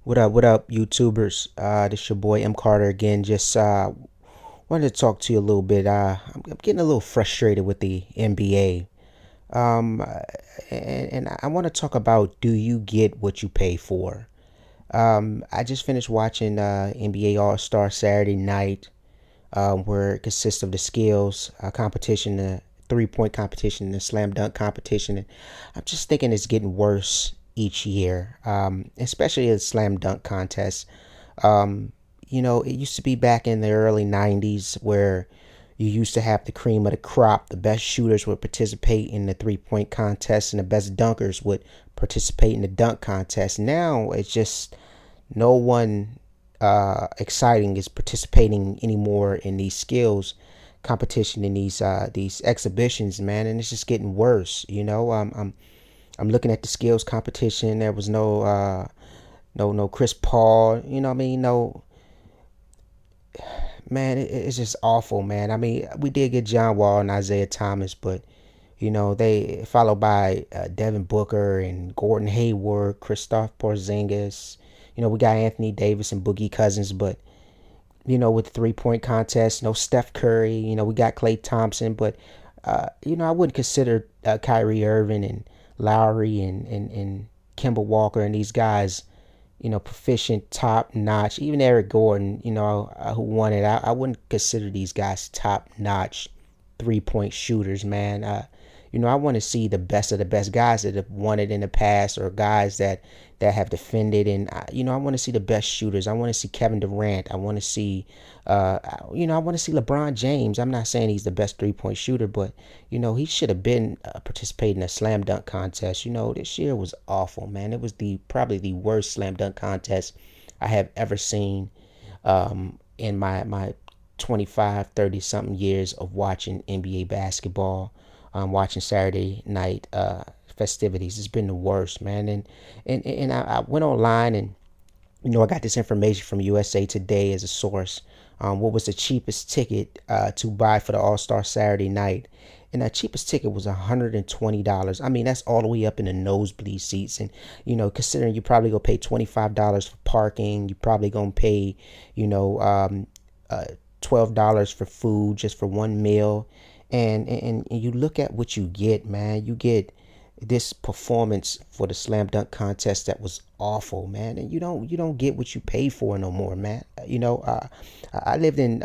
What up, YouTubers? This your boy M Carter again. Just wanted to talk to you a little bit. I'm getting a little frustrated with the NBA. Um, and I want to talk about, do you get what you pay for? I just finished watching NBA All Star Saturday Night, where it consists of the skills competition, the 3-point competition, and the slam dunk competition. And I'm just thinking it's getting worse each year, especially the slam dunk contest. Um, it used to be back in the early 90s where you used to have the cream of the crop. The best shooters would participate in the 3-point contest, and the best dunkers would participate in the dunk contest. Now it's just no one exciting is participating anymore in these skills competition, in these exhibitions, man, and it's just getting worse. I'm looking at the skills competition. There was no Chris Paul. You know what I mean? No, man, it's just awful, man. I mean, we did get John Wall and Isaiah Thomas, but they followed by Devin Booker and Gordon Hayward, Christoph Porzingis. We got Anthony Davis and Boogie Cousins, but with the 3-point contest, no Steph Curry. We got Klay Thompson, but I wouldn't consider Kyrie Irving and Lowry and Kemba Walker and these guys, proficient, top notch. Even Eric Gordon, who won it. I wouldn't consider these guys top notch 3-point shooters, man. I want to see the best of the best guys that have won it in the past, or guys that have defended. And I want to see the best shooters. I want to see Kevin Durant. I want to see, I want to see LeBron James. I'm not saying he's the best 3-point shooter, but he should have been participating in a slam dunk contest. This year was awful, man. It was probably the worst slam dunk contest I have ever seen in my 25, 30 something years of watching NBA basketball. Watching Saturday night festivities. It's been the worst, man. And I went online, and I got this information from USA Today as a source. What was the cheapest ticket to buy for the All Star Saturday night? And that cheapest ticket was $120. I mean, that's all the way up in the nosebleed seats. And considering you probably gonna pay $25 for parking, you probably gonna pay, $12 for food just for one meal. And you look at what you get, man. You get this performance for the slam dunk contest that was awful, man. And you don't get what you pay for no more, man. I lived in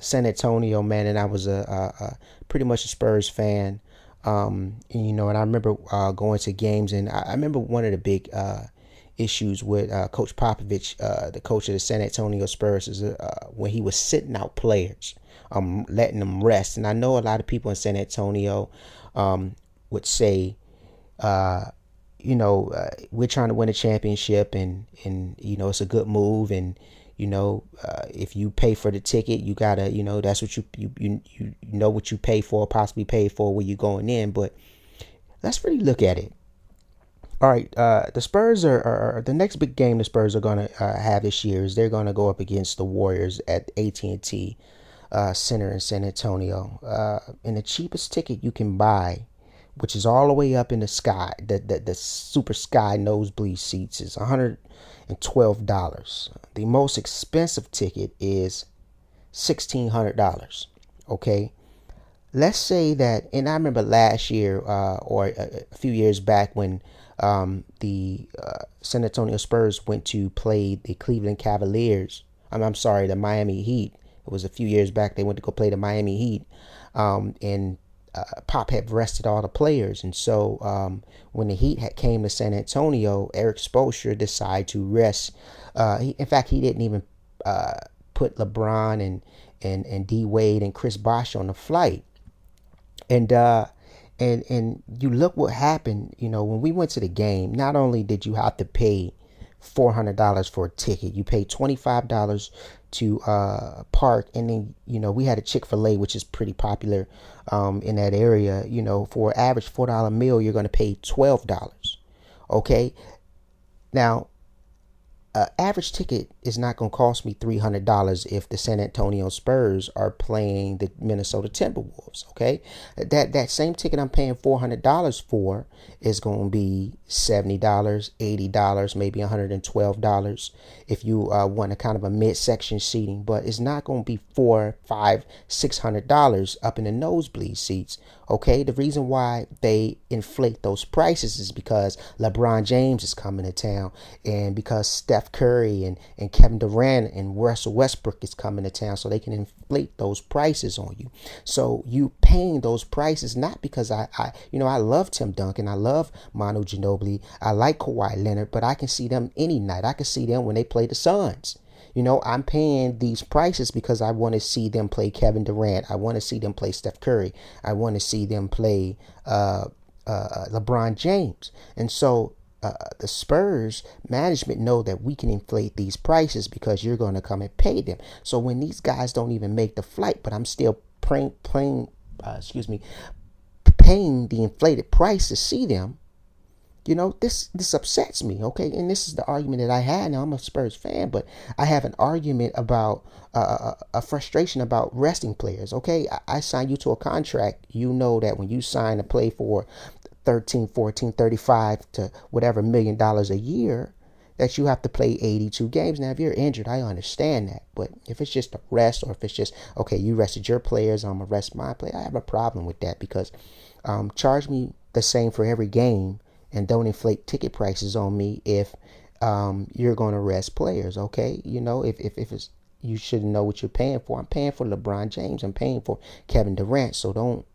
San Antonio, man, and I was a pretty much a Spurs fan. And I remember going to games, and I remember one of the big issues with Coach Popovich, the coach of the San Antonio Spurs, is when he was sitting out players, letting them rest. And I know a lot of people in San Antonio would say, we're trying to win a championship, and it's a good move, and if you pay for the ticket, you gotta, that's what you know what you pay for, possibly pay for where you're going in. But let's really look at it. All right, the Spurs are the next big game the Spurs are gonna have this year is they're gonna go up against the Warriors at AT&T Center in San Antonio. And the cheapest ticket you can buy, which is all the way up in the sky, the super sky nosebleed seats, is $112. The most expensive ticket is $1,600. Okay, let's say that, and I remember last year or a few years back when the San Antonio Spurs went to play the Cleveland Cavaliers. I'm sorry, the Miami Heat. It was a few years back. They went to go play the Miami Heat, and Pop had rested all the players. And so when the Heat came to San Antonio, Eric Spoelstra decided to rest. In fact, he didn't even put LeBron and D Wade and Chris Bosh on the flight. And and you look what happened. When we went to the game, not only did you have to pay $400 for a ticket, you paid $25 to park, and then we had a Chick-fil-A, which is pretty popular in that area. For an average $4 meal, you're going to pay $12. Okay, now average ticket is not going to cost me $300 if the San Antonio Spurs are playing the Minnesota Timberwolves. Okay, that same ticket I'm paying $400 for is going to be $70, $80, maybe $112 if you want a kind of a midsection seating, but it's not going to be $400, $500, $600 up in the nosebleed seats. Okay, the reason why they inflate those prices is because LeBron James is coming to town, and because Steph Curry and Kevin Durant and Russell Westbrook is coming to town, so they can inflate those prices on you. So you paying those prices not because I love Tim Duncan, I love Manu Ginobili, I like Kawhi Leonard, but I can see them any night. I can see them when they play the Suns. I'm paying these prices because I want to see them play Kevin Durant. I want to see them play Steph Curry. I want to see them play LeBron James. And so the Spurs management know that we can inflate these prices because you're going to come and pay them. So when these guys don't even make the flight, but I'm still paying the inflated price to see them, this upsets me, okay? And this is the argument that I had. Now, I'm a Spurs fan, but I have an argument about a frustration about resting players, okay? I signed you to a contract. You know that when you sign to play for 13, 14, 35 to whatever $1 million a year, that you have to play 82 games. Now, if you're injured, I understand that. But if it's just a rest, or if it's just, okay, you rested your players, I'm going to rest my player, I have a problem with that, because charge me the same for every game and don't inflate ticket prices on me if you're going to rest players, okay? If it's, you should know what you're paying for. I'm paying for LeBron James. I'm paying for Kevin Durant. So don't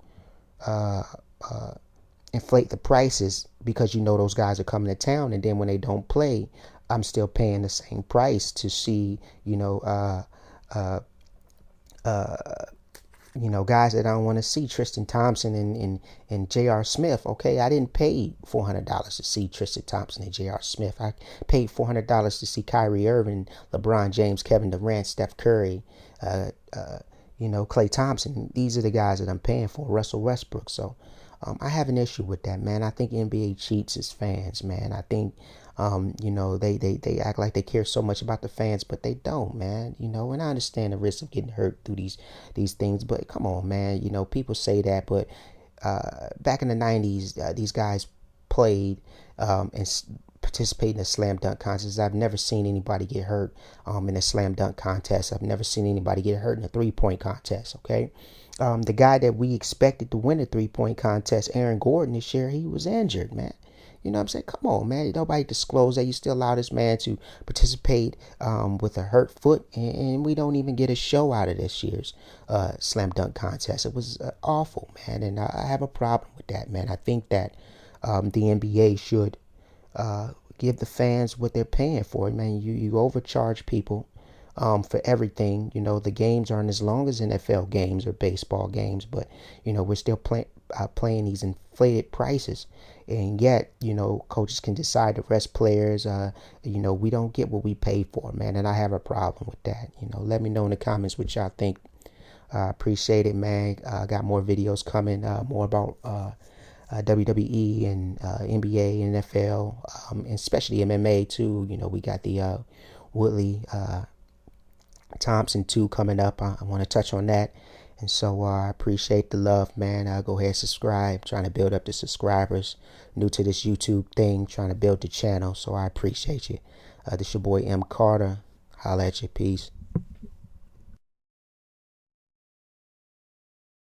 inflate the prices because those guys are coming to town, and then when they don't play, I'm still paying the same price to see, guys that I don't want to see, Tristan Thompson and J.R. Smith. Okay, I didn't pay $400 to see Tristan Thompson and J.R. Smith. I paid $400 to see Kyrie Irving, LeBron James, Kevin Durant, Steph Curry, Klay Thompson. These are the guys that I'm paying for. Russell Westbrook. So I have an issue with that, man. I think NBA cheats its fans, man. I think they act like they care so much about the fans, but they don't, man. And I understand the risk of getting hurt through these things, but come on, man. People say that, but back in the 90s, these guys played and participated in a slam dunk contest. I've never seen anybody get hurt in a slam dunk contest. I've never seen anybody get hurt in a 3-point contest, okay? The guy that we expected to win the 3-point contest, Aaron Gordon, this year, he was injured, man. You know what I'm saying? Come on, man. Nobody disclosed that. You still allow this man to participate with a hurt foot, and we don't even get a show out of this year's slam dunk contest. It was awful, man, and I have a problem with that, man. I think that the NBA should give the fans what they're paying for. Man, you overcharge people for everything. The games aren't as long as NFL games or baseball games, but we're still playing these inflated prices, and yet coaches can decide to rest players. We don't get what we pay for, man, and I have a problem with that. Let me know in the comments what y'all think. Appreciate it, man. Got more videos coming, more about WWE and NBA and NFL, and especially MMA too. We got the Woodley Thompson 2 coming up. I want to touch on that. And so I appreciate the love, man. Go ahead, subscribe. Trying to build up the subscribers. New to this YouTube thing. Trying to build the channel. So I appreciate you. This your boy M. Carter. Holla at you. Peace.